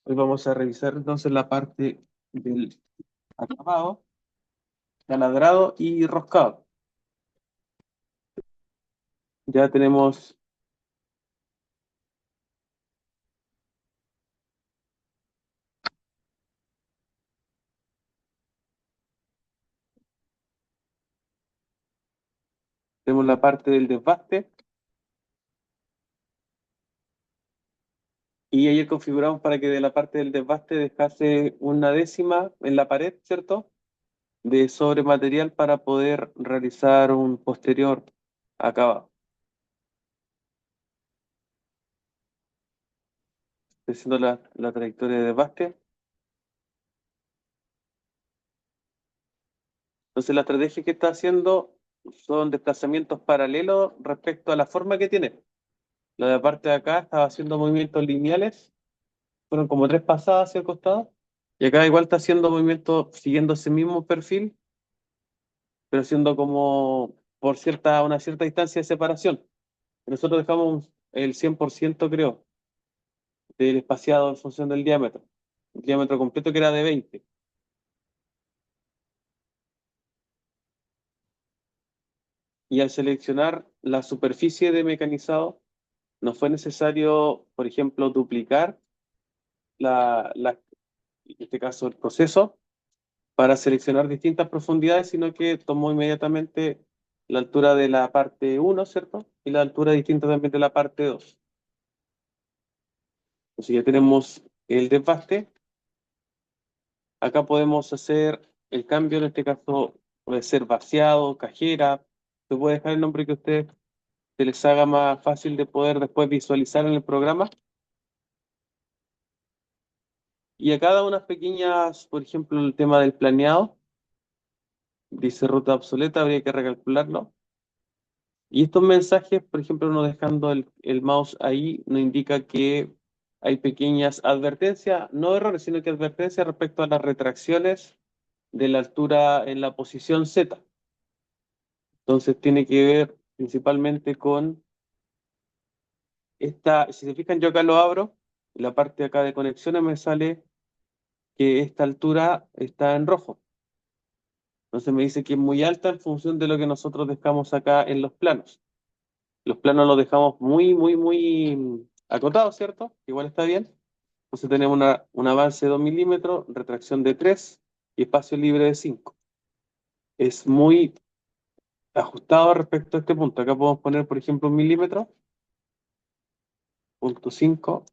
Hoy vamos a revisar entonces la parte del acabado, taladrado y roscado. Ya tenemos la parte del desbaste y ayer configuramos para que de la parte del desbaste dejase una décima en la pared, ¿cierto? De sobrematerial para poder realizar un posterior acabado. Estoy haciendo la trayectoria de desbaste. Entonces la estrategia que está haciendo son desplazamientos paralelos respecto a la forma que tiene. La de la parte de acá estaba haciendo movimientos lineales, fueron como tres pasadas hacia el costado, y acá igual está haciendo movimientos siguiendo ese mismo perfil, pero siendo como por una cierta distancia de separación. Nosotros dejamos el 100% creo, del espaciado en función del diámetro. El diámetro completo que era de 20. Y al seleccionar la superficie de mecanizado, no fue necesario, por ejemplo, duplicar en este caso, el proceso para seleccionar distintas profundidades, sino que tomó inmediatamente la altura de la parte uno, ¿cierto? Y la altura distinta también de la parte 2. Entonces ya tenemos el desbaste. Acá podemos hacer el cambio, en este caso puede ser vaciado, cajera. Se puede dejar el nombre que a ustedes se les haga más fácil de poder después visualizar en el programa. Y acá da unas pequeñas, por ejemplo, el tema del planeado. Dice ruta obsoleta, habría que recalcularlo. Y estos mensajes, por ejemplo, uno dejando el mouse ahí, nos indica que hay pequeñas advertencias, no errores, sino que advertencias respecto a las retracciones de la altura en la posición Z. Entonces tiene que ver principalmente con esta, si se fijan, yo acá lo abro, y la parte de acá de conexiones me sale que esta altura está en rojo. Entonces me dice que es muy alta en función de lo que nosotros dejamos acá en los planos. Los planos los dejamos muy, muy, muy acotados, ¿cierto? Igual está bien. Entonces tenemos un avance de 2 milímetros, retracción de 3 y espacio libre de 5. Es muy ajustado respecto a este punto. Acá podemos poner, por ejemplo, 1 milímetro, punto 5,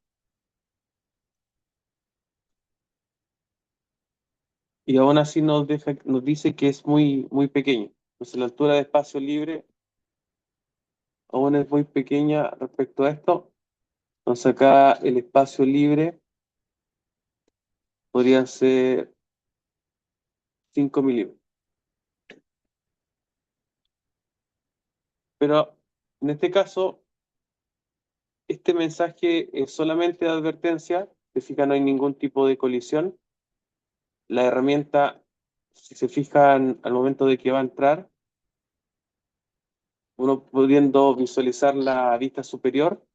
y aún así nos dice que es muy, muy pequeño. Entonces la altura de espacio libre aún es muy pequeña respecto a esto. Entonces acá el espacio libre podría ser 5 milímetros. Pero en este caso, este mensaje es solamente de advertencia. Se fija, no hay ningún tipo de colisión. La herramienta, si se fijan al momento de que va a entrar, uno pudiendo visualizar la vista superior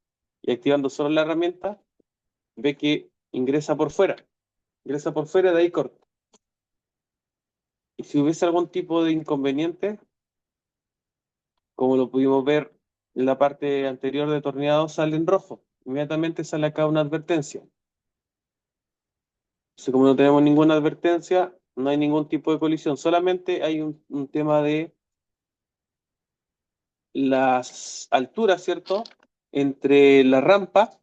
y activando solo la herramienta, ve que ingresa por fuera. Ingresa por fuera, de ahí corta. Y si hubiese algún tipo de inconveniente, como lo pudimos ver en la parte anterior de torneado, sale en rojo. Inmediatamente sale acá una advertencia. Entonces, como no tenemos ninguna advertencia, no hay ningún tipo de colisión. Solamente hay un tema de las alturas, ¿cierto? Entre la rampa,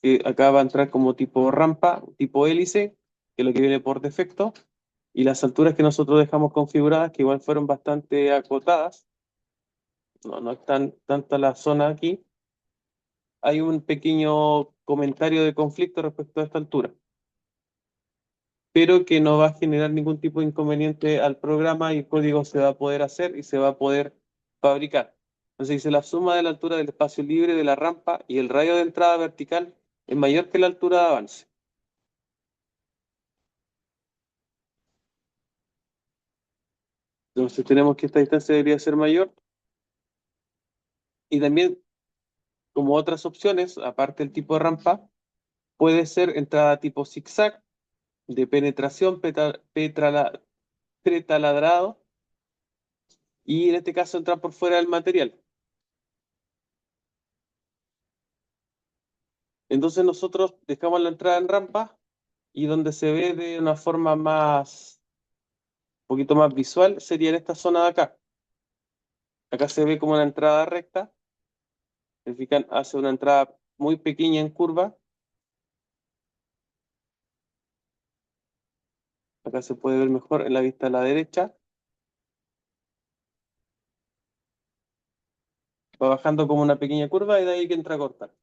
que acá va a entrar como tipo rampa, tipo hélice, que es lo que viene por defecto, y las alturas que nosotros dejamos configuradas, que igual fueron bastante acotadas, no es tanta la zona aquí. Hay un pequeño comentario de conflicto respecto a esta altura, pero que no va a generar ningún tipo de inconveniente al programa y el código se va a poder hacer y se va a poder fabricar. Entonces dice la suma de la altura del espacio libre de la rampa y el radio de entrada vertical es mayor que la altura de avance. Entonces tenemos que esta distancia debería ser mayor y también como otras opciones, aparte del tipo de rampa, puede ser entrada tipo zigzag, de penetración, pretaladrado, y en este caso entrar por fuera del material. Entonces nosotros dejamos la entrada en rampa y donde se ve de una forma más, un poquito más visual, sería en esta zona de acá. Acá se ve como una entrada recta. Se fijan, hace una entrada muy pequeña en curva. Acá se puede ver mejor en la vista a la derecha. Va bajando como una pequeña curva y de ahí que entra a cortar.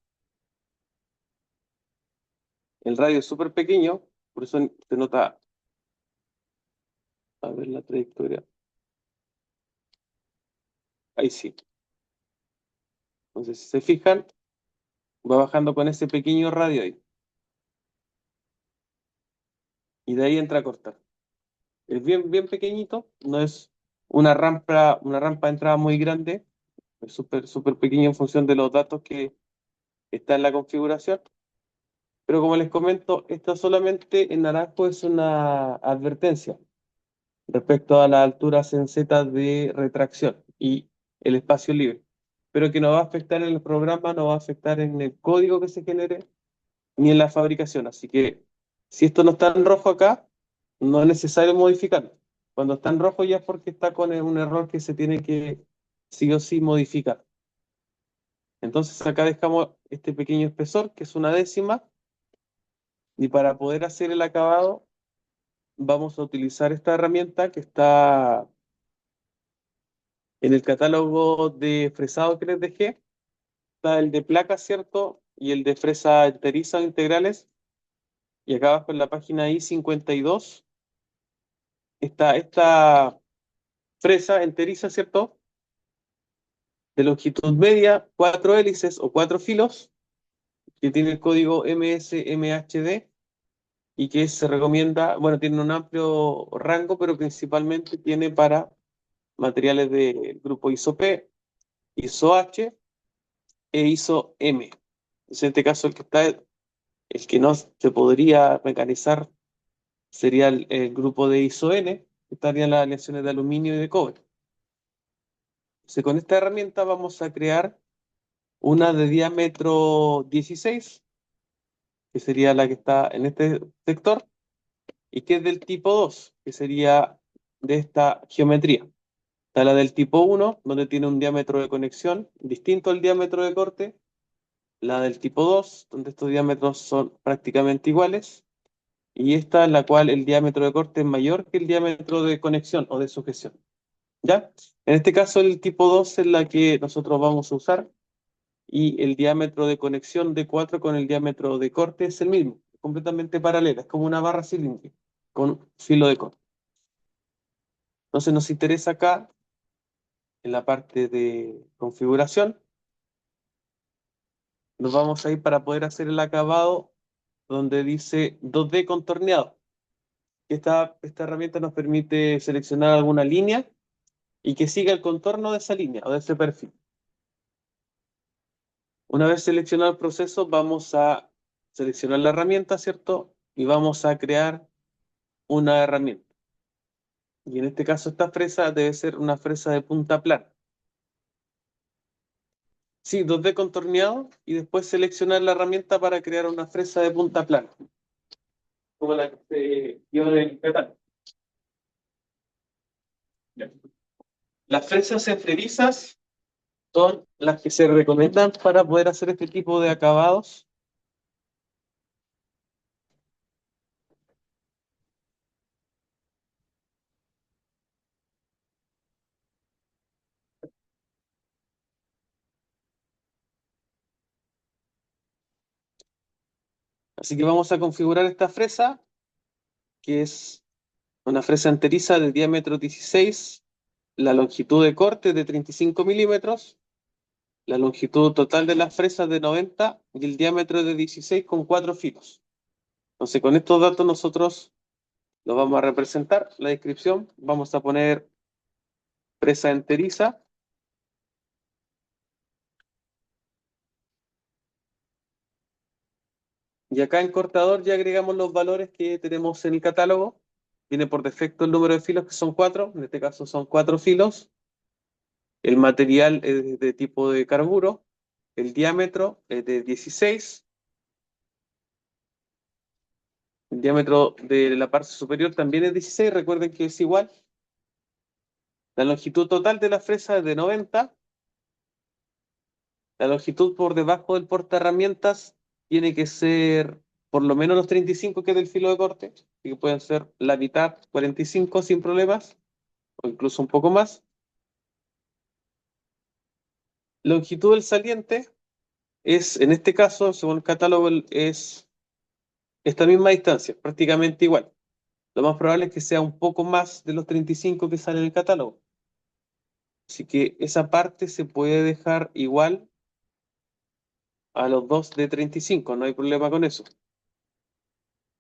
El radio es súper pequeño, por eso se nota, a ver la trayectoria. Ahí sí. Entonces, si se fijan, va bajando con ese pequeño radio ahí. Y de ahí entra a cortar. Es bien, bien pequeñito, no es una rampa de entrada muy grande, es súper, súper pequeño en función de los datos que está en la configuración. Pero como les comento, esto solamente en naranjo es una advertencia respecto a las alturas sensetas de retracción y el espacio libre, pero que no va a afectar en el programa, no va a afectar en el código que se genere ni en la fabricación. Así que si esto no está en rojo acá, no es necesario modificarlo. Cuando está en rojo ya es porque está con un error que se tiene que sí o sí modificar. Entonces acá dejamos este pequeño espesor, que es una décima, y para poder hacer el acabado vamos a utilizar esta herramienta que está en el catálogo de fresado que les dejé. Está el de placas, ¿cierto? Y el de fresa enteriza o integrales. Y acá abajo en la página I-52 está esta fresa enteriza, ¿cierto? De longitud media, 4 hélices o 4 filos, que tiene el código MSMHD y que se recomienda, bueno, tiene un amplio rango, pero principalmente tiene para materiales del grupo ISO-P, ISO-H e ISO-M. Entonces, en este caso, el que no se podría mecanizar sería el grupo de ISO-N, que estarían las aleaciones de aluminio y de cobre. Entonces, con esta herramienta vamos a crear una de diámetro 16, que sería la que está en este sector, y que es del tipo 2, que sería de esta geometría. Está la del tipo 1, donde tiene un diámetro de conexión distinto al diámetro de corte. La del tipo 2, donde estos diámetros son prácticamente iguales. Y esta es la cual el diámetro de corte es mayor que el diámetro de conexión o de sujeción. ¿Ya? En este caso, el tipo 2 es la que nosotros vamos a usar y el diámetro de conexión de 4 con el diámetro de corte es el mismo, completamente paralela, es como una barra cilíndrica con filo de corte. Entonces nos interesa acá, en la parte de configuración, nos vamos a ir para poder hacer el acabado donde dice 2D contorneado. Esta herramienta nos permite seleccionar alguna línea y que siga el contorno de esa línea o de ese perfil. Una vez seleccionado el proceso, vamos a seleccionar la herramienta, ¿cierto? Y vamos a crear una herramienta. Y en este caso, esta fresa debe ser una fresa de punta plana. Sí, 2D contorneado y después seleccionar la herramienta para crear una fresa de punta plana, como la que se dio en el catálogo. Ya. Las fresas enterizas son las que se recomiendan para poder hacer este tipo de acabados. Así que vamos a configurar esta fresa, que es una fresa enteriza de diámetro 16, la longitud de corte de 35 milímetros, la longitud total de las fresas de 90 y el diámetro de 16 con 4 filos. Entonces, con estos datos nosotros los vamos a representar. La descripción, vamos a poner fresa enteriza, Y acá en cortador ya agregamos los valores que tenemos en el catálogo. Viene por defecto el número de filos, que son 4. En este caso son 4 filos. El material es de tipo de carburo. El diámetro es de 16. El diámetro de la parte superior también es 16. Recuerden que es igual. La longitud total de la fresa es de 90. La longitud por debajo del portaherramientas tiene que ser por lo menos los 35 que es del filo de corte. Así que pueden ser la mitad, 45 sin problemas, o incluso un poco más. Longitud del saliente es, en este caso, según el catálogo, es esta misma distancia, prácticamente igual. Lo más probable es que sea un poco más de los 35 que sale en el catálogo. Así que esa parte se puede dejar igual a los dos de 35, no hay problema con eso.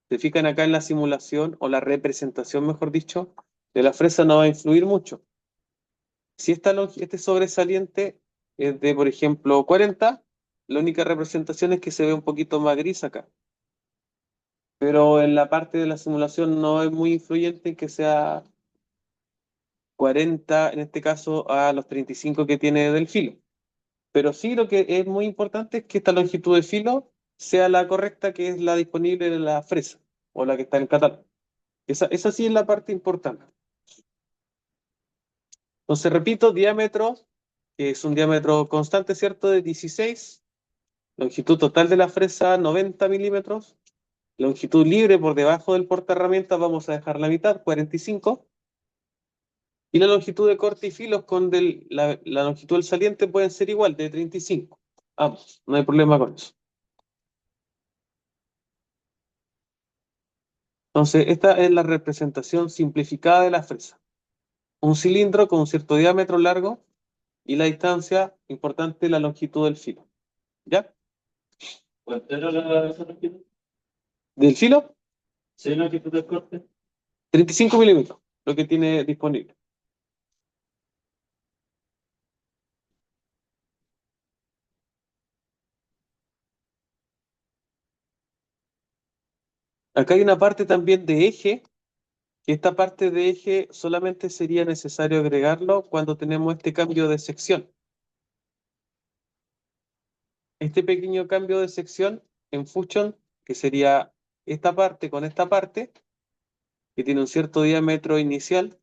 Se fijan acá en la simulación o la representación, mejor dicho, de la fresa no va a influir mucho. Si este sobresaliente es de, por ejemplo, 40, la única representación es que se ve un poquito más gris acá. Pero en la parte de la simulación no es muy influyente en que sea 40, en este caso, a los 35 que tiene del filo. Pero sí lo que es muy importante es que esta longitud de filo sea la correcta, que es la disponible en la fresa o la que está en el catálogo. Esa sí es la parte importante. Entonces, repito, diámetro, que es un diámetro constante, ¿cierto? De 16. Longitud total de la fresa, 90 milímetros. Longitud libre por debajo del portaherramientas, vamos a dejar la mitad, 45. Y la longitud de corte y filos con la longitud del saliente pueden ser igual, de 35. Vamos, no hay problema con eso. Entonces, esta es la representación simplificada de la fresa. Un cilindro con un cierto diámetro largo y la distancia importante, la longitud del filo. ¿Ya? ¿Cuánto era la esa longitud? ¿Del filo? ¿Sí, longitud del corte? 35 milímetros, lo que tiene disponible. Acá hay una parte también de eje, que esta parte de eje solamente sería necesario agregarlo cuando tenemos este cambio de sección. Este pequeño cambio de sección en Fusion, que sería esta parte con esta parte, que tiene un cierto diámetro inicial,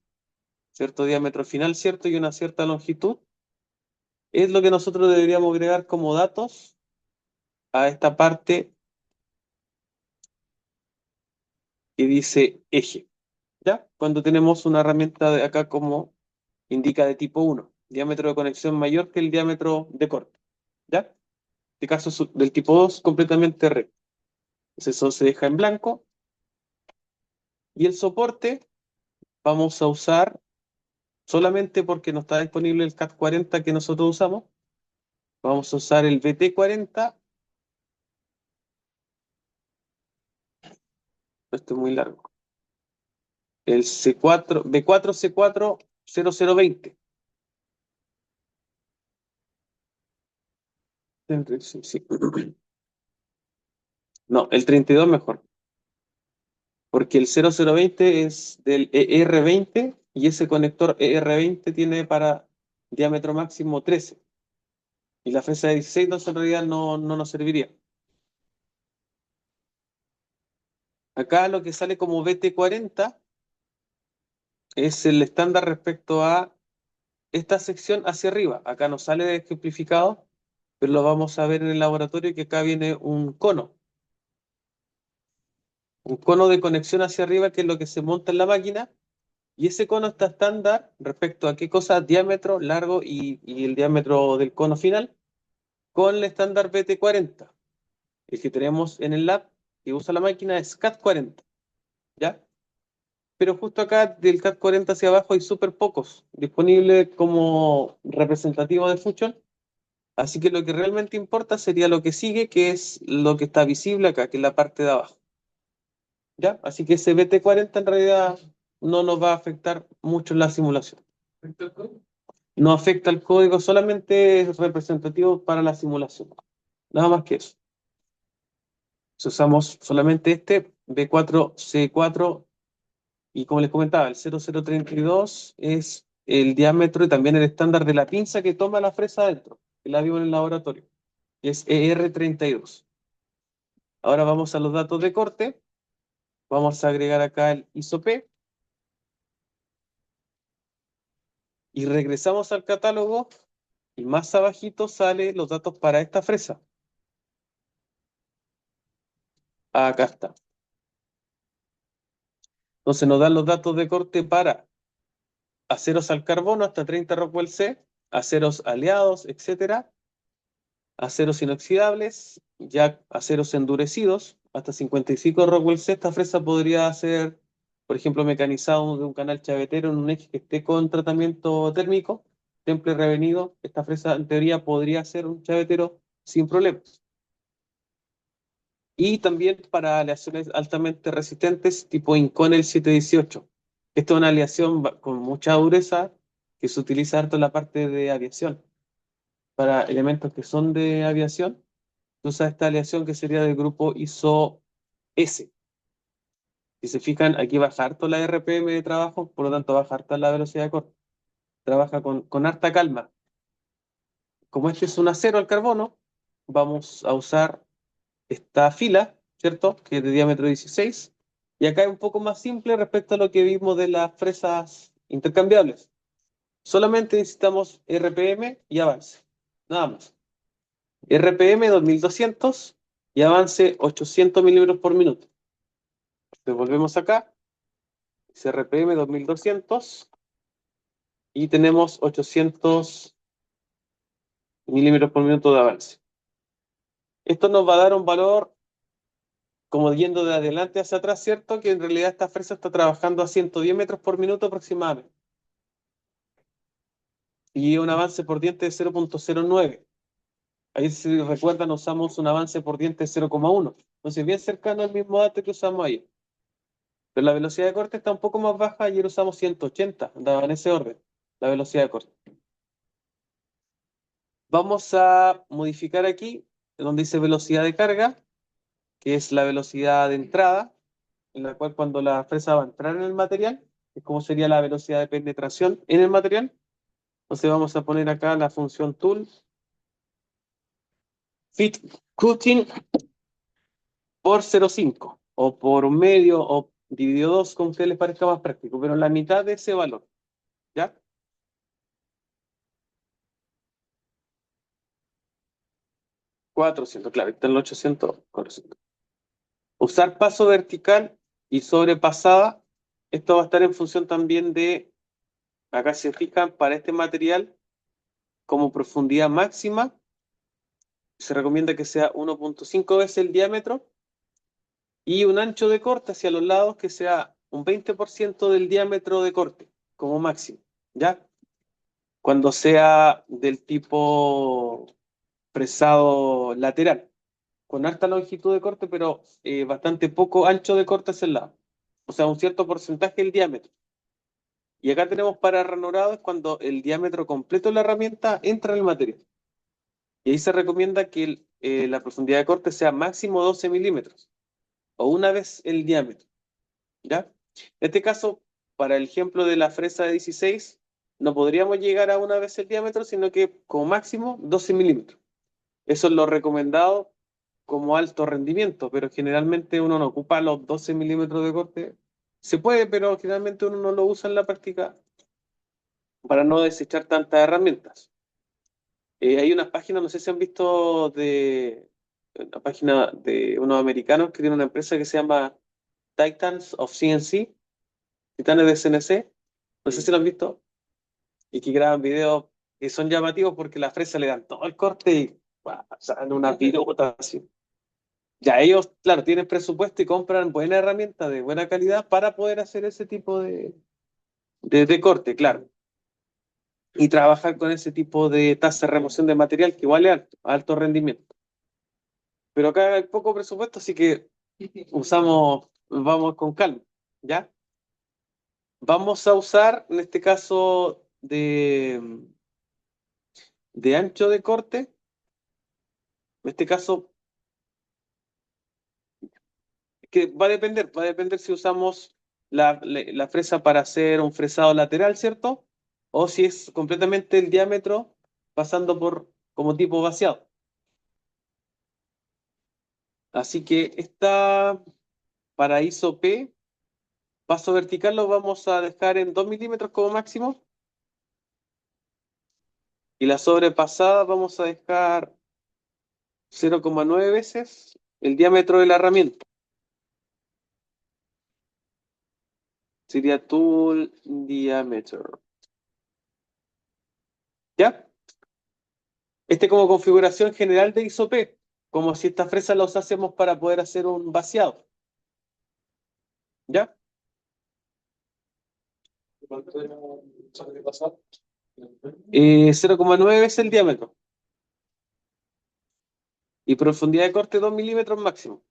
cierto diámetro final, ¿cierto? Y una cierta longitud, es lo que nosotros deberíamos agregar como datos a esta parte que dice eje, ¿ya? Cuando tenemos una herramienta de acá como indica de tipo 1, diámetro de conexión mayor que el diámetro de corte, ¿ya? En este caso es del tipo 2, completamente recto. Entonces eso se deja en blanco. Y el soporte vamos a usar solamente porque no está disponible el CAT40 que nosotros usamos. Vamos a usar el BT40. Esto es muy largo. El C4, B4C4 0020. Sí, sí. No, el 32 mejor, porque el 0020 es del ER20 y ese conector ER20 tiene para diámetro máximo 13. Y la fresa de 16 entonces en realidad no nos serviría. Acá lo que sale como BT40 es el estándar respecto a esta sección hacia arriba. Acá no sale ejemplificado, pero lo vamos a ver en el laboratorio que acá viene un cono de conexión hacia arriba que es lo que se monta en la máquina. Y ese cono está estándar respecto a qué cosa, diámetro, largo y el diámetro del cono final, con el estándar BT40. El que tenemos en el lab que usa la máquina es CAT40, ¿ya? Pero justo acá del CAT40 hacia abajo hay súper pocos disponibles como representativos de Fusion. Así que lo que realmente importa sería lo que sigue, que es lo que está visible acá, que es la parte de abajo, ¿ya? Así que ese BT40 en realidad no nos va a afectar mucho en la simulación. No afecta al código, solamente es representativo para la simulación. Nada más que eso. Si usamos solamente este, B4C4, y como les comentaba, el 0032 es el diámetro y también el estándar de la pinza que toma la fresa adentro, que la vimos en el laboratorio, que es ER32. Ahora vamos a los datos de corte. Vamos a agregar acá el ISO-P y regresamos al catálogo y más abajito sale los datos para esta fresa. Acá está. Entonces nos dan los datos de corte para aceros al carbono hasta 30 Rockwell C, aceros aliados, etcétera, aceros inoxidables, ya aceros endurecidos hasta 55 Rockwell C. Esta fresa podría ser, por ejemplo, mecanizado de un canal chavetero en un eje que esté con tratamiento térmico, temple revenido. Esta fresa en teoría podría ser un chavetero sin problemas. Y también para aleaciones altamente resistentes tipo Inconel 718. Esta es una aleación con mucha dureza que se utiliza harto en la parte de aviación. Para elementos que son de aviación, se usa esta aleación que sería del grupo ISO-S. Si se fijan, aquí baja harto la RPM de trabajo, por lo tanto baja harta la velocidad de corte. Trabaja con harta calma. Como este es un acero al carbono, vamos a usar esta fila, ¿cierto? Que es de diámetro 16. Y acá es un poco más simple respecto a lo que vimos de las fresas intercambiables. Solamente necesitamos RPM y avance. Nada más. RPM 2200 y avance 800 milímetros por minuto. Devolvemos acá. Es RPM 2200 y tenemos 800 milímetros por minuto de avance. Esto nos va a dar un valor como yendo de adelante hacia atrás, ¿cierto? Que en realidad esta fresa está trabajando a 110 metros por minuto aproximadamente. Y un avance por diente de 0,09. Ahí, si recuerdan, usamos un avance por diente de 0,1. Entonces, bien cercano al mismo dato que usamos ahí. Pero la velocidad de corte está un poco más baja. Ayer usamos 180, andaba en ese orden, la velocidad de corte. Vamos a modificar aquí, donde dice velocidad de carga, que es la velocidad de entrada, en la cual cuando la fresa va a entrar en el material, es como sería la velocidad de penetración en el material. Entonces vamos a poner acá la función tool, fit cutting por 0,5 o por medio o dividido 2, como a ustedes les parezca más práctico, pero la mitad de ese valor, ¿ya? 400, claro, está en el 800, 400. Usar paso vertical y sobrepasada, esto va a estar en función también de, acá se fijan, para este material, como profundidad máxima, se recomienda que sea 1,5 veces el diámetro y un ancho de corte hacia los lados que sea un 20% del diámetro de corte, como máximo, ¿ya? Cuando sea del tipo fresado lateral, con alta longitud de corte, pero bastante poco ancho de corte hacia el lado. O sea, un cierto porcentaje del diámetro. Y acá tenemos para ranurado es cuando el diámetro completo de la herramienta entra en el material. Y ahí se recomienda que la profundidad de corte sea máximo 12 milímetros o una vez el diámetro. ¿Ya? En este caso, para el ejemplo de la fresa de 16, no podríamos llegar a una vez el diámetro, sino que como máximo 12 milímetros. Eso es lo recomendado como alto rendimiento, pero generalmente uno no ocupa los 12 milímetros de corte. Se puede, pero generalmente uno no lo usa en la práctica para no desechar tantas herramientas. Hay unas páginas, no sé si han visto de una página de unos americanos que tienen una empresa que se llama Titans of CNC, Titanes de CNC, no sé si lo han visto, y que graban videos que son llamativos porque la fresa le dan todo el corte y ¡guau! Salen una pilota así. Ya ellos, claro, tienen presupuesto y compran buena herramienta de buena calidad para poder hacer ese tipo de corte, claro. Y trabajar con ese tipo de tasa de remoción de material que igual es alto, alto rendimiento. Pero acá hay poco presupuesto, así que vamos con calma, ¿ya? Vamos a usar, en este caso, de ancho de corte, en este caso que va a depender si usamos la fresa para hacer un fresado lateral, ¿cierto? O si es completamente el diámetro pasando por como tipo vaciado. Así que esta para ISO P, paso vertical lo vamos a dejar en 2 milímetros como máximo. Y la sobrepasada vamos a dejar 0,9 veces el diámetro de la herramienta. Sería tool diameter. ¿Ya? Este como configuración general de ISO-P, como si esta fresa la usásemos para poder hacer un vaciado. ¿Ya? ¿Cuánto era el sobrepasado? 0,9 veces el diámetro. Y profundidad de corte 2 milímetros máximo.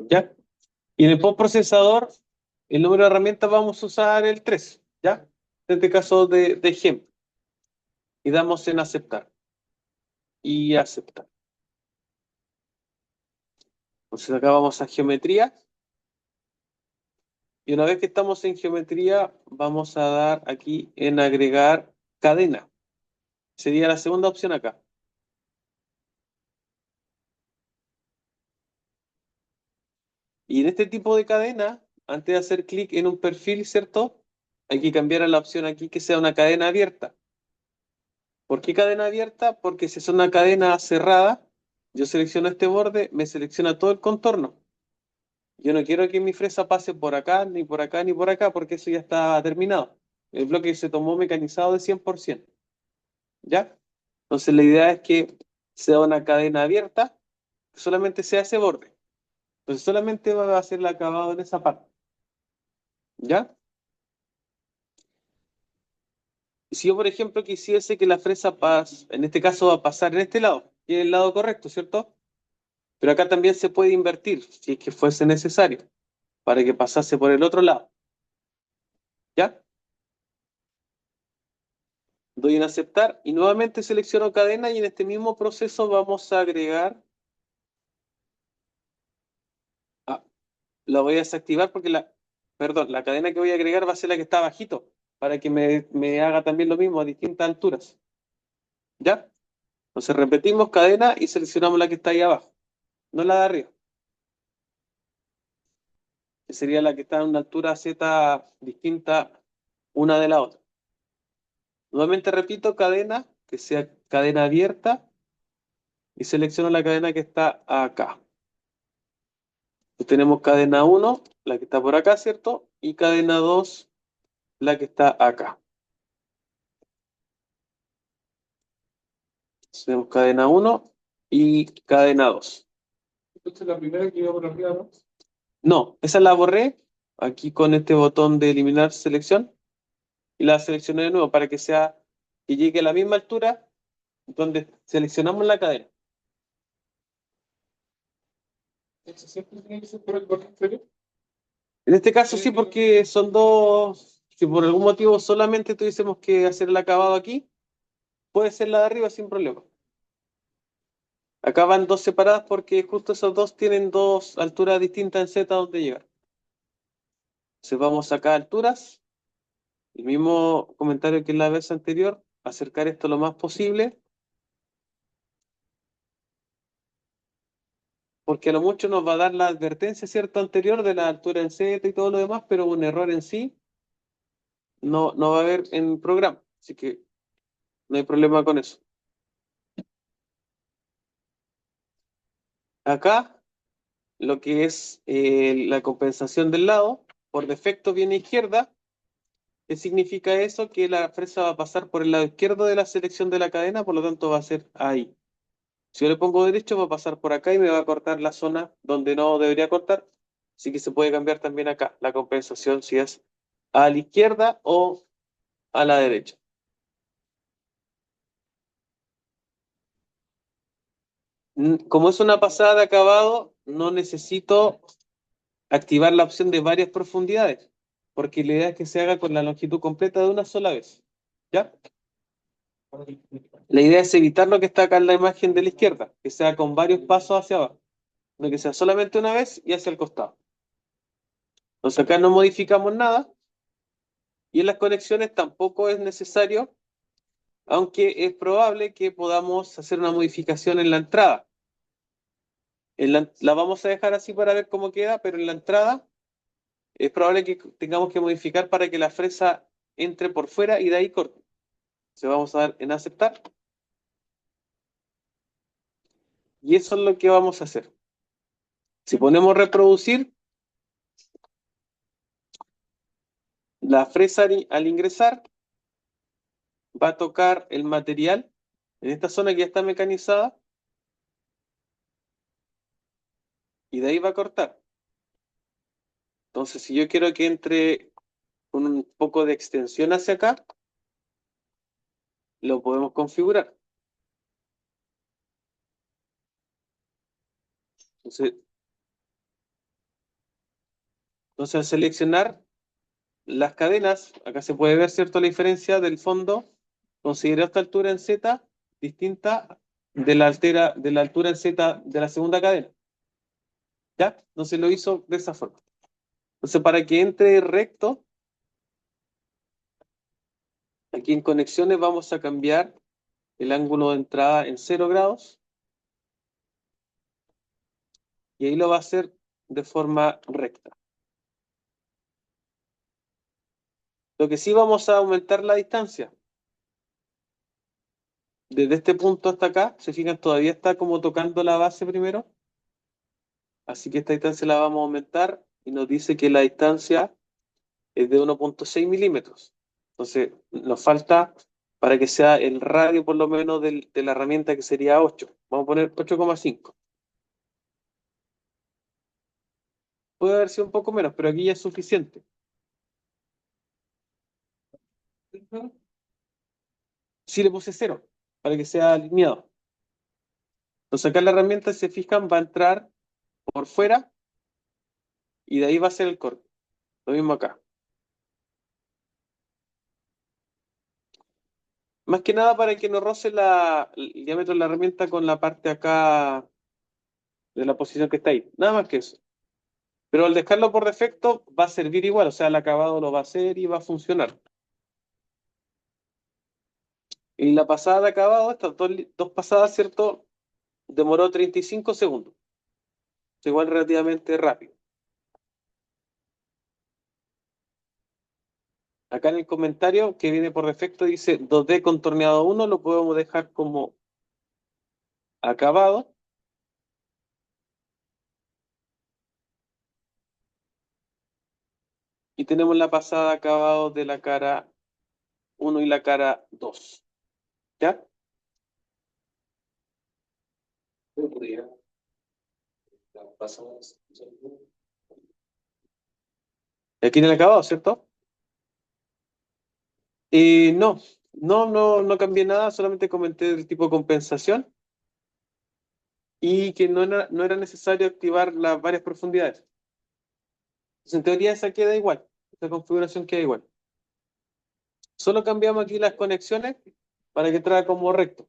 ¿Ya? Y en el postprocesador, el número de herramientas vamos a usar el 3, ¿ya? En este caso de ejemplo. Y damos en aceptar. Y aceptar. Entonces acá vamos a geometría. Y una vez que estamos en geometría, vamos a dar aquí en agregar cadena. Sería la segunda opción acá. Y en este tipo de cadena, antes de hacer clic en un perfil, ¿cierto? Hay que cambiar a la opción aquí que sea una cadena abierta. ¿Por qué cadena abierta? Porque si es una cadena cerrada, yo selecciono este borde, me selecciona todo el contorno. Yo no quiero que mi fresa pase por acá, ni por acá, ni por acá, porque eso ya está terminado. El bloque se tomó mecanizado de 100%. ¿Ya? Entonces la idea es que sea una cadena abierta, que solamente sea ese borde. Entonces solamente va a hacer el acabado en esa parte. ¿Ya? Si yo, por ejemplo, quisiese que la fresa pase, en este caso va a pasar en este lado, que es el lado correcto, ¿cierto? Pero acá también se puede invertir, si es que fuese necesario, para que pasase por el otro lado. ¿Ya? Doy en aceptar y nuevamente selecciono cadena y en este mismo proceso vamos a agregar, ah, la voy a desactivar porque perdón, la cadena que voy a agregar va a ser la que está abajito, para que me haga también lo mismo a distintas alturas. ¿Ya? Entonces repetimos cadena y seleccionamos la que está ahí abajo, no la de arriba, que sería la que está en una altura Z distinta una de la otra. Nuevamente repito cadena, que sea cadena abierta y selecciono la cadena que está acá. Pues tenemos cadena uno, la que está por acá, ¿cierto? Y cadena 2, la que está acá. Tenemos cadena uno y cadena 2. Esta es la primera que iba por arriba, ¿no? No, esa la borré aquí con este botón de eliminar selección y la seleccioné de nuevo para que sea que llegue a la misma altura donde seleccionamos la cadena. ¿Eso siempre tiene que ser por el botón inferior? En este caso sí, porque son dos. Si por algún motivo solamente tuviésemos que hacer el acabado aquí, puede ser la de arriba sin problema. Acá van dos separadas porque justo esos dos tienen dos alturas distintas en Z donde llegar. Entonces vamos acá a alturas. El mismo comentario que en la vez anterior, acercar esto lo más posible, porque a lo mucho nos va a dar la advertencia, ¿cierto? Anterior de la altura en Z y todo lo demás, pero un error en sí no va a haber en programa. Así que no hay problema con eso. Acá, lo que es la compensación del lado, por defecto viene a izquierda, ¿Qué significa eso? Que la fresa va a pasar por el lado izquierdo de la selección de la cadena, por lo tanto va a ser ahí. Si yo le pongo derecho, va a pasar por acá y me va a cortar la zona donde no debería cortar. Así que se puede cambiar también acá la compensación si es a la izquierda o a la derecha. Como es una pasada de acabado, no necesito activar la opción de varias profundidades, porque la idea es que se haga con la longitud completa de una sola vez. ¿Ya? La idea es evitar lo que está acá en la imagen de la izquierda, que sea con varios pasos hacia abajo, no que sea solamente una vez y hacia el costado. Entonces acá no modificamos nada y en las conexiones tampoco es necesario, aunque es probable que podamos hacer una modificación en la entrada. La vamos a dejar así para ver cómo queda, pero en la entrada es probable que tengamos que modificar para que la fresa entre por fuera y de ahí corte. Se vamos a dar en aceptar y eso es lo que vamos a hacer. Si ponemos reproducir, la fresa al ingresar va a tocar el material en esta zona que ya está mecanizada y de ahí va a cortar. Entonces, si yo quiero que entre con un poco de extensión hacia acá, lo podemos configurar. Entonces, al seleccionar las cadenas, acá se puede ver, ¿cierto?, la diferencia del fondo. Considera esta altura en Z distinta de la altura en Z de la segunda cadena. ¿Ya? Entonces lo hizo de esa forma. Entonces, para que entre recto, aquí en conexiones vamos a cambiar el ángulo de entrada en 0 grados y ahí lo va a hacer de forma recta. Lo que sí vamos a aumentar la distancia. Desde este punto hasta acá, se fijan, todavía está como tocando la base primero. Así que esta distancia la vamos a aumentar y nos dice que la distancia es de 1,6 milímetros. Entonces, nos falta para que sea el radio por lo menos de la herramienta que sería 8. Vamos a poner 8,5. Puede haber sido un poco menos, pero aquí ya es suficiente. Si le puse 0, para que sea alineado. Entonces acá la herramienta, si se fijan, va a entrar por fuera y de ahí va a ser el corte. Lo mismo acá. Más que nada para que no roce el diámetro de la herramienta con la parte acá de la posición que está ahí. Nada más que eso. Pero al dejarlo por defecto va a servir igual, o sea, el acabado lo va a hacer y va a funcionar. Y la pasada de acabado, estas dos pasadas, ¿cierto? Demoró 35 segundos. Igual relativamente rápido. Acá en el comentario que viene por defecto dice 2D contorneado 1, lo podemos dejar como acabado. Y tenemos la pasada de acabado de la cara 1 y la cara 2. ¿Ya? Aquí en el acabado, ¿cierto? No, no cambié nada, solamente comenté el tipo de compensación y que no era necesario activar las varias profundidades. Entonces, en teoría esa queda igual, esa configuración queda igual. Solo cambiamos aquí las conexiones para que traiga como recto.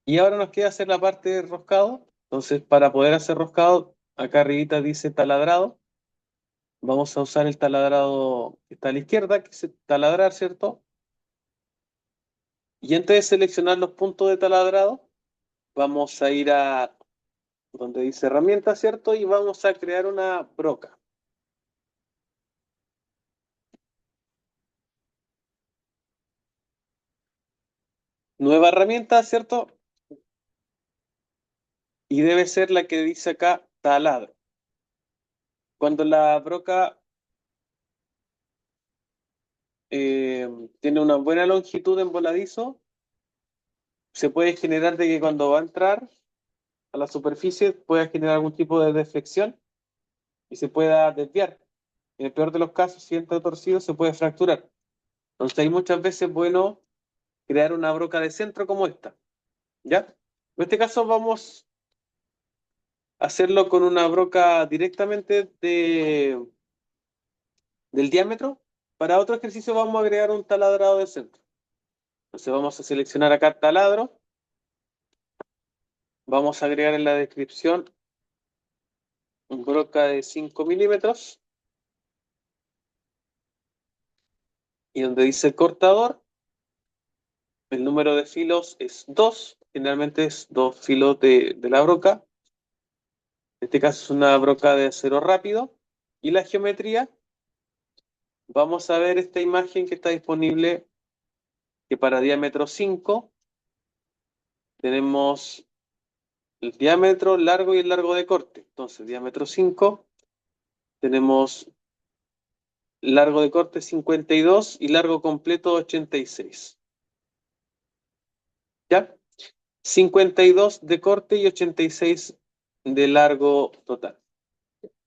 Y ahora nos queda hacer la parte de roscado. Entonces, para poder hacer roscado, acá arribita dice taladrado. Vamos a usar el taladrado que está a la izquierda, que es taladrar, ¿cierto? Y antes de seleccionar los puntos de taladrado, vamos a ir a donde dice herramienta, ¿cierto? Y vamos a crear una broca. Nueva herramienta, ¿cierto? Y debe ser la que dice acá taladro. Cuando la broca tiene una buena longitud en voladizo, se puede generar de que cuando va a entrar a la superficie pueda generar algún tipo de deflexión y se pueda desviar. En el peor de los casos, si entra torcido, se puede fracturar. Entonces hay muchas veces bueno crear una broca de centro como esta. ¿Ya? En este caso vamos a hacerlo con una broca directamente del diámetro. Para otro ejercicio vamos a agregar un taladrado de centro. Entonces vamos a seleccionar acá taladro. Vamos a agregar en la descripción un broca de 5 milímetros. Y donde dice cortador, el número de filos es 2. Generalmente es 2 filos de la broca. En este caso es una broca de acero rápido. Y la geometría, vamos a ver esta imagen que está disponible, que para diámetro 5 tenemos el diámetro, largo y el largo de corte. Entonces, diámetro 5, tenemos largo de corte 52 y largo completo 86. ¿Ya? 52 de corte y 86 de largo total.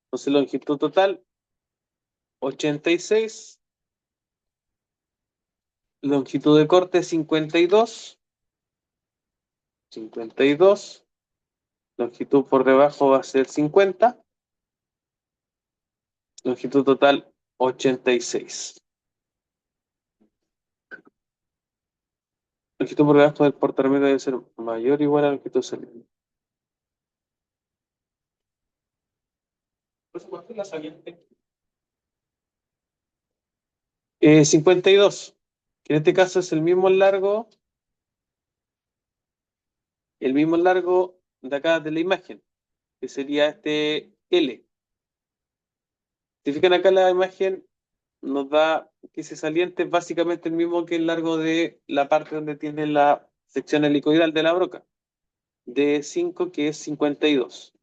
Entonces, longitud total 86, longitud de corte 52, 52, longitud por debajo va a ser 50, longitud total 86. Longitud por debajo del portaherramientas debe ser mayor o igual a la longitud saliente. ¿Cuánto es la saliente? 52, que en este caso es el mismo largo de acá de la imagen, que sería este L. Si fijan acá la imagen, nos da que ese saliente es básicamente el mismo que el largo de la parte donde tiene la sección helicoidal de la broca, de 5 que es 52.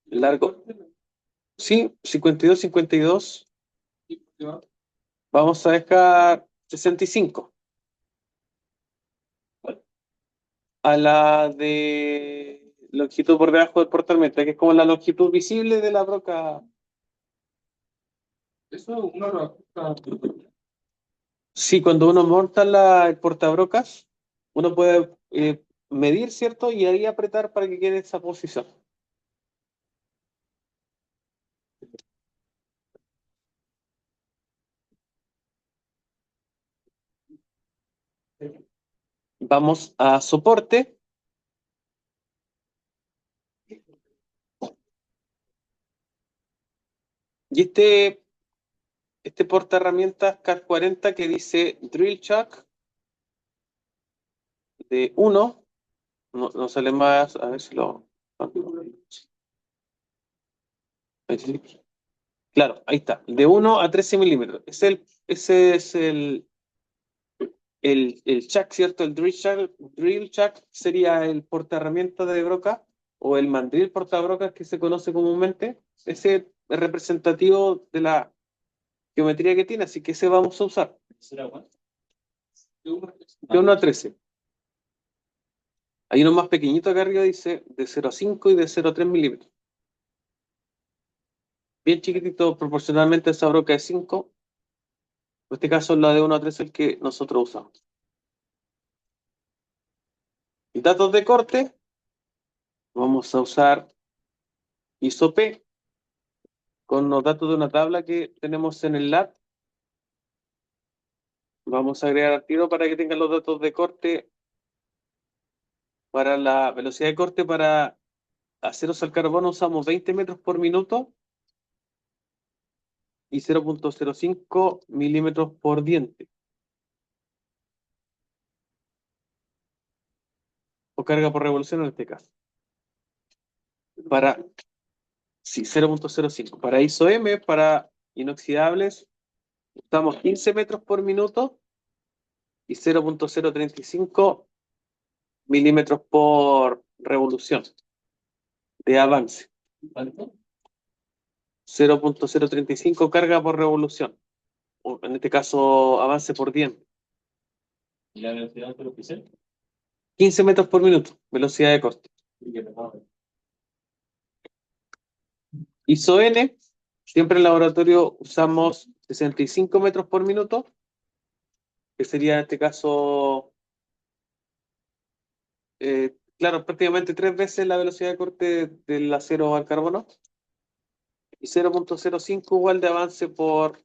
Largo, sí, 52, 52. Vamos a dejar 65. A la de longitud por debajo del portalmeta, que es como la longitud visible de la broca. Eso es una broca. Sí, cuando uno monta el portabrocas, uno puede medir, ¿cierto? Y ahí apretar para que quede esa posición. Vamos a soporte. Y este porta herramientas CAR 40 que dice Drill Chuck de 1, no sale más, a ver si lo... Claro, ahí está, de 1 a 13 milímetros. Ese es el chuck, ¿cierto? El drill chuck sería el portaherramientas de broca o el mandril portabrocas que se conoce comúnmente. Ese es representativo de la geometría que tiene, así que ese vamos a usar. ¿Será cuánto? De 1 a 13. Hay uno más pequeñito acá arriba, dice de 0,5 y de 0,3 milímetros. Bien chiquitito, proporcionalmente a esa broca de 5. En este caso, la de 1 a 3 es el que nosotros usamos. Y datos de corte, vamos a usar ISO-P con los datos de una tabla que tenemos en el LAT. Vamos a agregar al tiro para que tengan los datos de corte para la velocidad de corte para aceros al carbono usamos 20 metros por minuto y 0,05 milímetros por diente. Ok, carga por revolución en este caso. Para, sí, 0.05. Para ISO-M, para inoxidables, usamos 15 metros por minuto y 0.035 milímetros por revolución de avance. ¿Cuánto? 0.035 carga por revolución. O en este caso, avance por diente. ¿Y la velocidad por oficial? 15 metros por minuto, velocidad de corte. ¿Y qué pasaba? ISO-N, siempre en laboratorio usamos 65 metros por minuto, que sería en este caso, claro, prácticamente 3 veces la velocidad de corte del acero al carbono, y 0.05 igual de avance por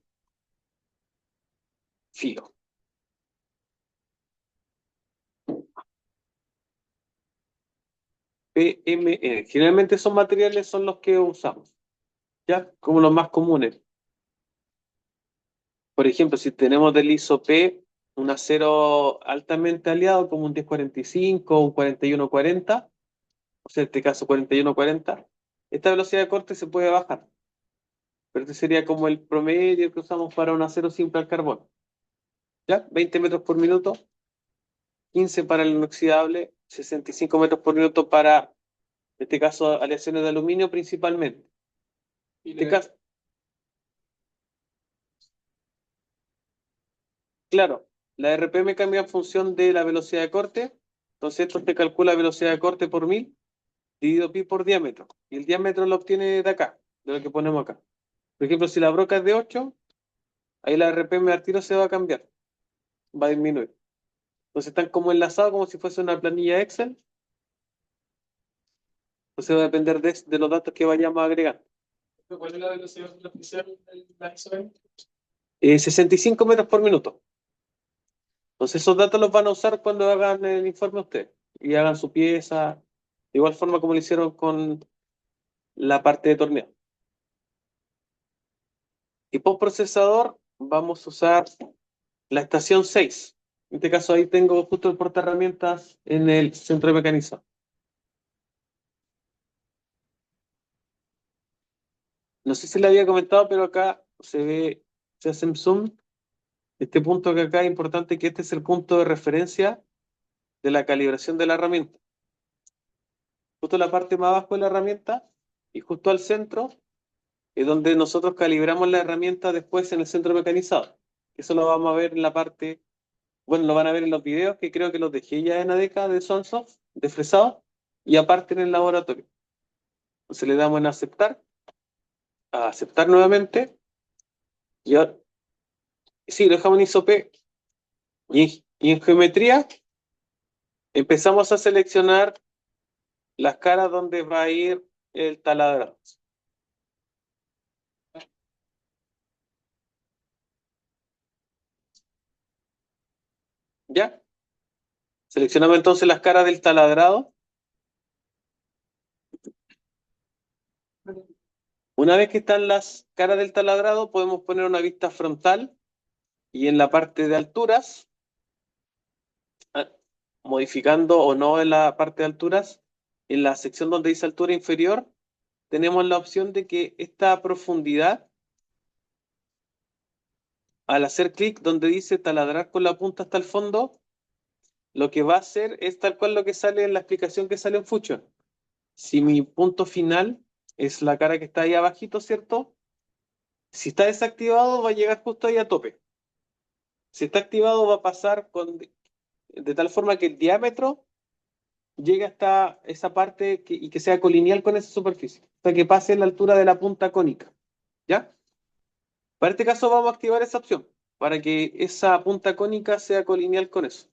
filo. PMN. Generalmente esos materiales son los que usamos, ¿ya? Como los más comunes. Por ejemplo, si tenemos del ISO-P un acero altamente aliado, como un 1045 o un 4140, o sea, en este caso 4140, esta velocidad de corte se puede bajar. Pero este sería como el promedio que usamos para un acero simple al carbono. ¿Ya? 20 metros por minuto, 15 para el inoxidable, 65 metros por minuto para, en este caso, aleaciones de aluminio principalmente. En este caso, claro, la RPM cambia en función de la velocidad de corte. Entonces, esto te calcula velocidad de corte por 1000 dividido pi por diámetro. Y el diámetro lo obtiene de acá, de lo que ponemos acá. Por ejemplo, si la broca es de 8, ahí la RPM al tiro se va a cambiar, va a disminuir. Entonces están como enlazados como si fuese una planilla Excel. Entonces va a depender de los datos que vayamos agregando. ¿Cuál es la velocidad oficial de la ISO-M? 65 metros por minuto. Entonces esos datos los van a usar cuando hagan el informe ustedes y hagan su pieza, de igual forma como lo hicieron con la parte de torneo. Y postprocesador vamos a usar la estación 6. En este caso ahí tengo justo el portaherramientas en el centro de mecanizado. No sé si le había comentado, pero acá se ve, se hace en zoom. Este punto que acá es importante, que este es el punto de referencia de la calibración de la herramienta. Justo la parte más abajo de la herramienta y justo al centro es donde nosotros calibramos la herramienta después en el centro mecanizado. Eso lo vamos a ver en la parte, bueno, lo van a ver en los videos que creo que los dejé ya en ADECA de Sonsoft, de fresado, y aparte en el laboratorio. Entonces le damos en aceptar, a aceptar nuevamente, y ahora, sí, lo dejamos en ISO-P, y en geometría empezamos a seleccionar las caras donde va a ir el taladro. ¿Ya? Seleccionamos entonces las caras del taladrado. Una vez que están las caras del taladrado, podemos poner una vista frontal y en la parte de alturas, ah, modificando o no en la parte de alturas, en la sección donde dice altura inferior, tenemos la opción de que esta profundidad, al hacer clic donde dice taladrar con la punta hasta el fondo, lo que va a hacer es tal cual lo que sale en la explicación que sale en Fusion. Si mi punto final es la cara que está ahí abajito, ¿cierto? Si está desactivado, va a llegar justo ahí a tope. Si está activado, va a pasar de tal forma que el diámetro llegue hasta esa parte y que sea colineal con esa superficie. O sea, que pase la altura de la punta cónica. ¿Ya? Para este caso vamos a activar esa opción, para que esa punta cónica sea colineal con eso.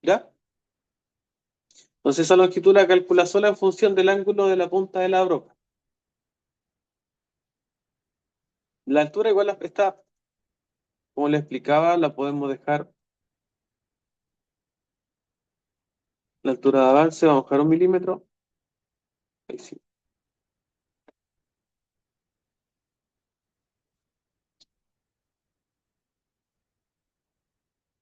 ¿Ya? Entonces esa longitud la calcula sola en función del ángulo de la punta de la broca. La altura igual está, como le explicaba, la podemos dejar la altura de avance, vamos a bajar 1 milímetro. Ahí sí.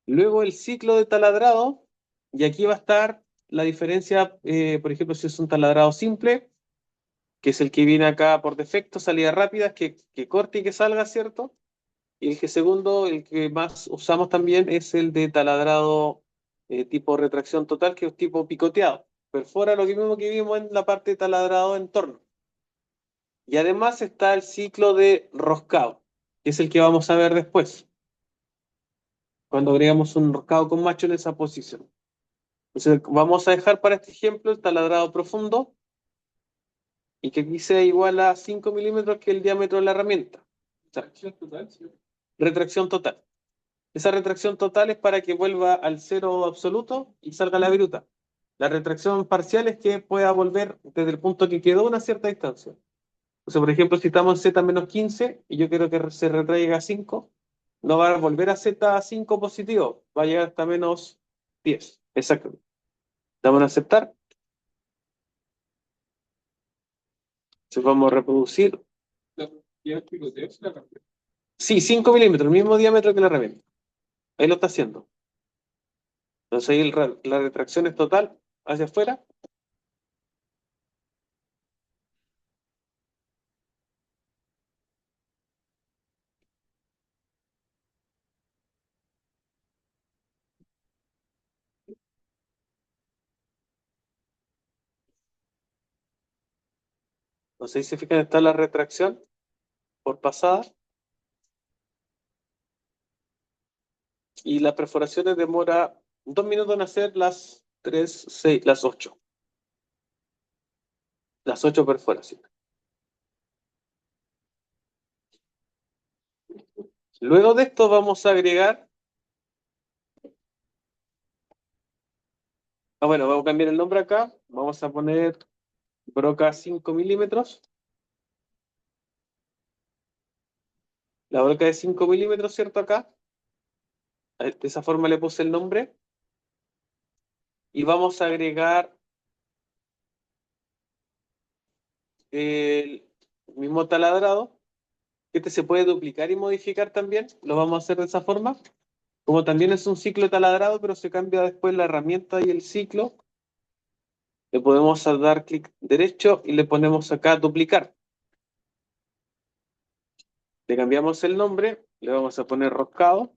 Luego el ciclo de taladrado, y aquí va a estar la diferencia, por ejemplo, si es un taladrado simple, que es el que viene acá por defecto, salida rápida, que corte y que salga, ¿cierto? Y el que segundo, el que más usamos también, es el de taladrado tipo retracción total, que es tipo picoteado. Perfora lo mismo que vimos en la parte de taladrado en torno. Y además está el ciclo de roscado, que es el que vamos a ver después, cuando agregamos un roscado con macho en esa posición. Entonces, vamos a dejar para este ejemplo el taladrado profundo y que aquí sea igual a 5 milímetros, que es el diámetro de la herramienta. O sea, Acción total, sí. retracción total. Esa retracción total es para que vuelva al cero absoluto y salga la viruta. La retracción parcial es que pueda volver desde el punto que quedó a una cierta distancia. O sea, por ejemplo, si estamos en Z-15 y yo quiero que se retraiga a 5, no va a volver a Z5 positivo, va a llegar hasta -10. Exacto. ¿Vamos a aceptar? Entonces vamos a reproducir. La propiedad del picoteo es la rapidez. Sí, 5 milímetros, el mismo diámetro que la herramienta. Ahí lo está haciendo. Entonces ahí la retracción es total hacia afuera. Entonces ahí se fijan, está la retracción por pasada. Y las perforaciones demora 2 minutos en hacer las 3, 6, las 8. Las 8 perforaciones. Luego de esto vamos a agregar. Bueno, vamos a cambiar el nombre acá. Vamos a poner broca 5 milímetros. La broca de 5 milímetros, ¿cierto? Acá. De esa forma le puse el nombre. Y vamos a agregar el mismo taladrado. Este se puede duplicar y modificar también. Lo vamos a hacer de esa forma. Como también es un ciclo taladrado, pero se cambia después la herramienta y el ciclo, le podemos dar clic derecho y le ponemos acá duplicar. Le cambiamos el nombre, le vamos a poner roscado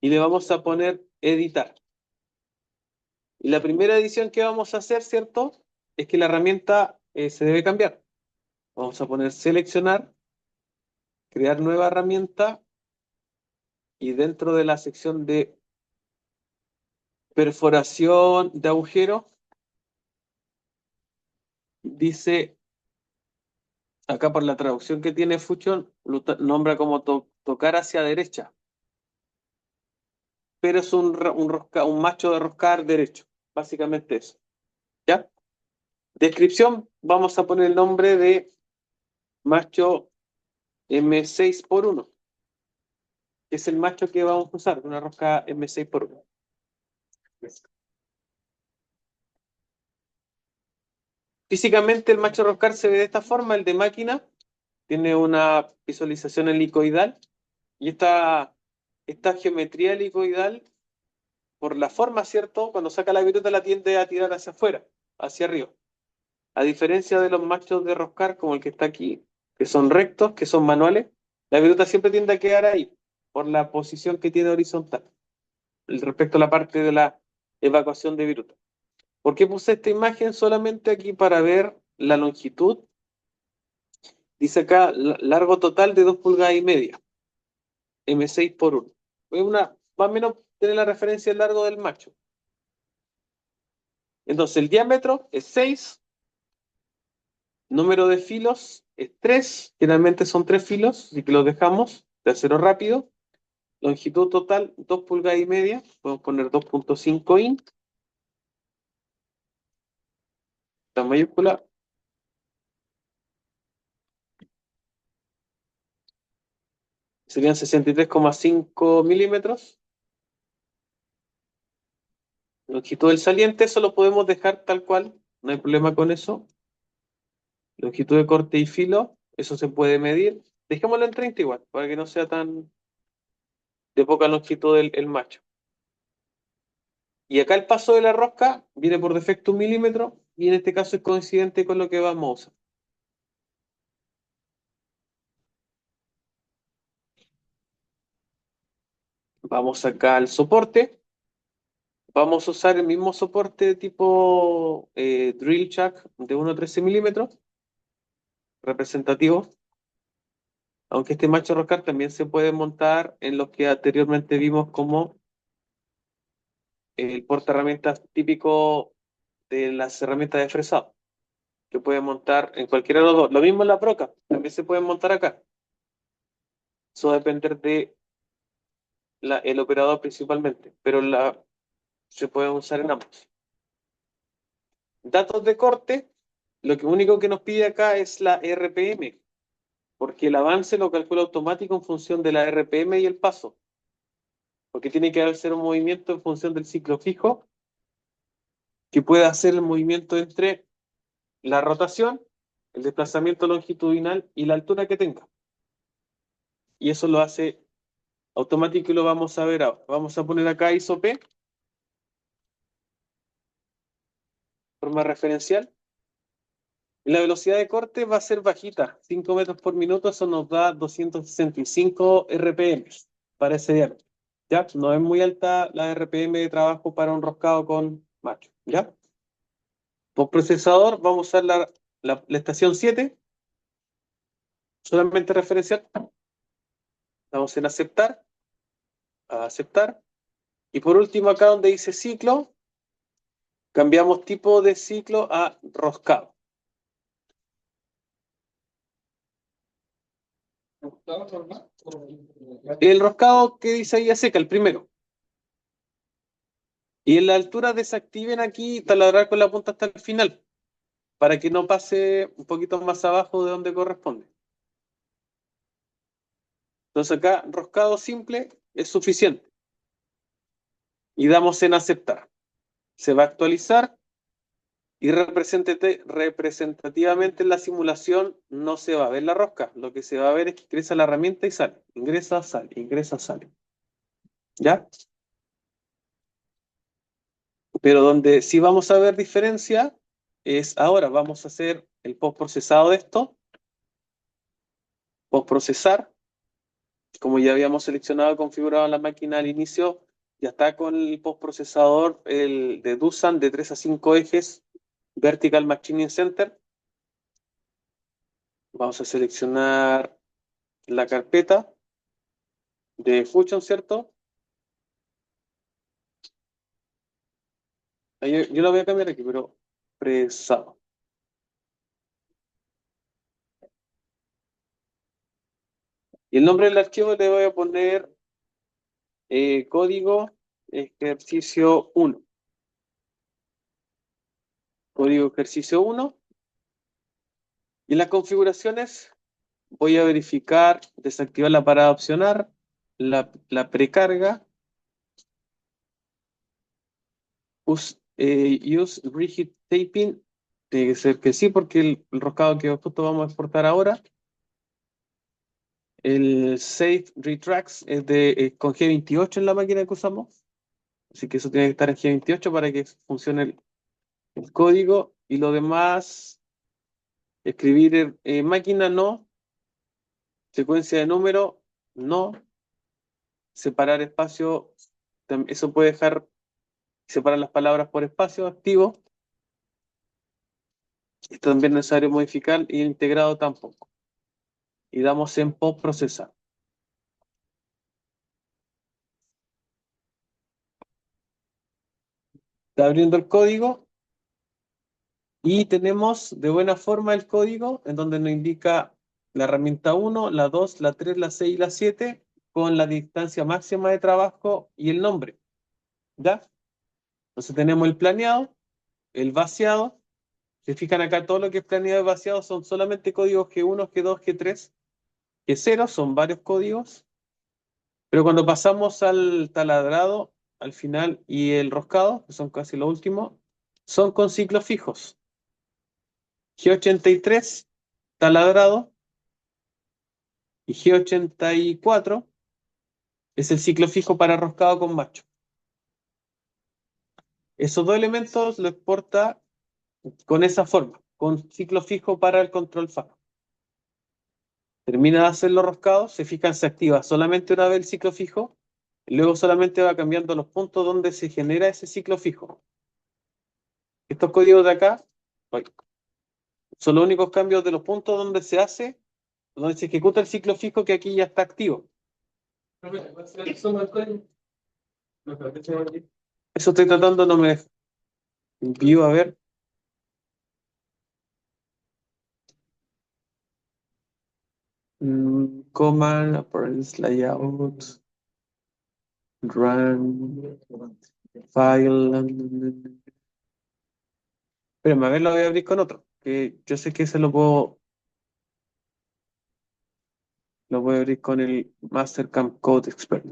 y le vamos a poner editar. Y la primera edición que vamos a hacer, ¿cierto? Es que la herramienta se debe cambiar. Vamos a poner seleccionar, crear nueva herramienta y dentro de la sección de perforación de agujero, dice acá por la traducción que tiene Fusion, lo nombra como tocar hacia derecha, pero es un macho de roscar derecho, básicamente eso. ¿Ya? Descripción, vamos a poner el nombre de macho M6x1, que es el macho que vamos a usar, una rosca M6x1. Físicamente el macho roscar se ve de esta forma, el de máquina, tiene una visualización helicoidal y esta geometría helicoidal, por la forma, ¿cierto? Cuando saca la viruta la tiende a tirar hacia afuera, hacia arriba. A diferencia de los machos de roscar, como el que está aquí, que son rectos, que son manuales, la viruta siempre tiende a quedar ahí, por la posición que tiene horizontal, respecto a la parte de la evacuación de viruta. ¿Por qué puse esta imagen solamente aquí para ver la longitud? Dice acá, largo total de 2,5 pulgadas, M6x1. Más o menos tiene la referencia del largo del macho. Entonces el diámetro es 6, número de filos es 3, generalmente son 3 filos, así que los dejamos de acero rápido. Longitud total 2,5 pulgadas, podemos poner 2,5 in, la mayúscula, serían 63,5 milímetros. Longitud del saliente, eso lo podemos dejar tal cual, no hay problema con eso. Longitud de corte y filo, eso se puede medir. Dejémoslo en 30 igual, para que no sea tan de poca longitud el macho. Y acá el paso de la rosca viene por defecto 1 milímetro y en este caso es coincidente con lo que vamos a usar. Vamos acá al soporte. Vamos a usar el mismo soporte tipo drill chuck de 1 a 13 milímetros, representativo. Aunque este macho roscar también se puede montar en los que anteriormente vimos como el portaherramientas típico de las herramientas de fresado, que puede montar en cualquiera de los dos. Lo mismo en la broca, también se pueden montar acá. Eso va a depender de el operador principalmente, pero se puede usar en ambos. Datos de corte, lo único que nos pide acá es la RPM, porque el avance lo calcula automático en función de la RPM y el paso, porque tiene que hacer un movimiento en función del ciclo fijo que pueda hacer el movimiento entre la rotación, el desplazamiento longitudinal y la altura que tenga. Y eso lo hace automático y lo vamos a ver ahora. Vamos a poner acá ISO-P, forma referencial. Y la velocidad de corte va a ser bajita, 5 metros por minuto, eso nos da 265 RPM para ese diámetro. ¿Ya? No es muy alta la RPM de trabajo para un roscado con macho. ¿Ya? Por procesador vamos a usar la estación 7, solamente referencial. Damos en aceptar, a aceptar. Y por último, acá donde dice ciclo, cambiamos tipo de ciclo a roscado. El roscado que dice ahí a seca, el primero. Y en la altura desactiven aquí taladrar con la punta hasta el final, para que no pase un poquito más abajo de donde corresponde. Entonces acá, roscado simple es suficiente. Y damos en aceptar. Se va a actualizar y representativamente en la simulación no se va a ver la rosca. Lo que se va a ver es que ingresa la herramienta y sale. Ingresa, sale, ingresa, sale. ¿Ya? Pero donde sí vamos a ver diferencia es ahora. Vamos a hacer el postprocesado de esto. Postprocesar. Como ya habíamos seleccionado y configurado la máquina al inicio, ya está con el postprocesador el de Doosan de 3 a 5 ejes Vertical Machining Center. Vamos a seleccionar la carpeta de Fusion, ¿cierto? Yo la voy a cambiar aquí, pero presado. Y el nombre del archivo le voy a poner código ejercicio 1. Código ejercicio 1. Y en las configuraciones voy a verificar, desactivar la parada opcional, la precarga, use rigid taping, tiene que ser que sí, porque el roscado que justo vamos a exportar ahora, el Safe Retracts es con G28 en la máquina que usamos, así que eso tiene que estar en G28 para que funcione el código y lo demás, escribir máquina no, secuencia de número no, separar espacio, eso puede dejar separar las palabras por espacio activo. Esto también es necesario modificar y integrado tampoco. Y damos en post procesar. Está abriendo el código y tenemos de buena forma el código en donde nos indica la herramienta 1, la 2, la 3, la 6 y la 7 con la distancia máxima de trabajo y el nombre. ¿Ya? Entonces tenemos el planeado, el vaciado. Se fijan acá, todo lo que es planeado y vaciado son solamente códigos G1, G2, G3, G0, son varios códigos. Pero cuando pasamos al taladrado, al final, y el roscado, que son casi lo último, son con ciclos fijos. G83, taladrado, y G84 es el ciclo fijo para roscado con macho. Esos dos elementos lo exporta con esa forma, con ciclo fijo para el control FAR. Termina de hacer los roscados, se fijan, se activa solamente una vez el ciclo fijo, y luego solamente va cambiando los puntos donde se genera ese ciclo fijo. Estos códigos de acá son los únicos cambios de los puntos donde se hace, donde se ejecuta el ciclo fijo que aquí ya está activo. Eso estoy tratando, no me envío a ver. Command, appearance, layout, run, file. Espérame, a ver, lo voy a abrir con otro, que yo sé que ese lo voy a abrir con el Mastercam Code Expert.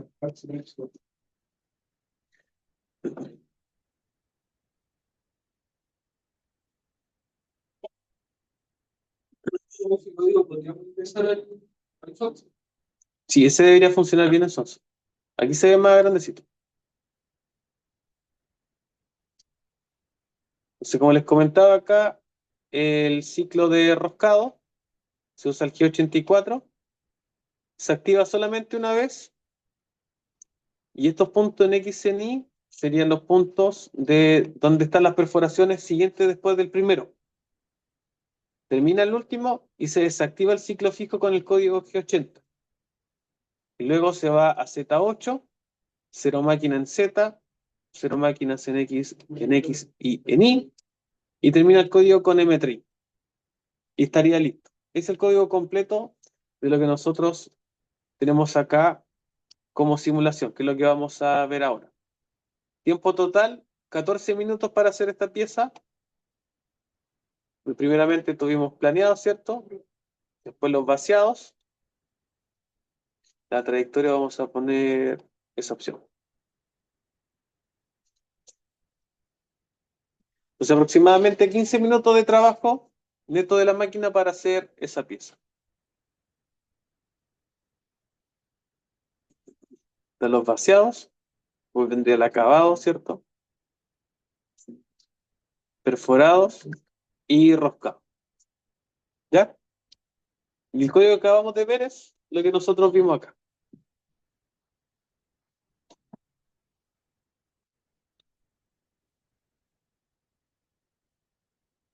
Sí, ese debería funcionar bien en Sonso. Aquí se ve más grandecito. Entonces, como les comentaba acá, el ciclo de roscado se usa el G84, se activa solamente una vez, y estos puntos en X en Y serían los puntos de donde están las perforaciones siguientes después del primero. Termina el último y se desactiva el ciclo fijo con el código G80. Y luego se va a Z8, cero máquina en Z, cero máquinas en X y en y termina el código con M3. Y estaría listo. Es el código completo de lo que nosotros tenemos acá como simulación, que es lo que vamos a ver ahora. Tiempo total, 14 minutos para hacer esta pieza. Primeramente tuvimos planeado, ¿cierto? Después los vaciados. La trayectoria vamos a poner esa opción. Entonces aproximadamente 15 minutos de trabajo neto de la máquina para hacer esa pieza. De los vaciados, pues vendría el acabado, ¿cierto? Perforados y roscados. ¿Ya? Y el código que acabamos de ver es lo que nosotros vimos acá.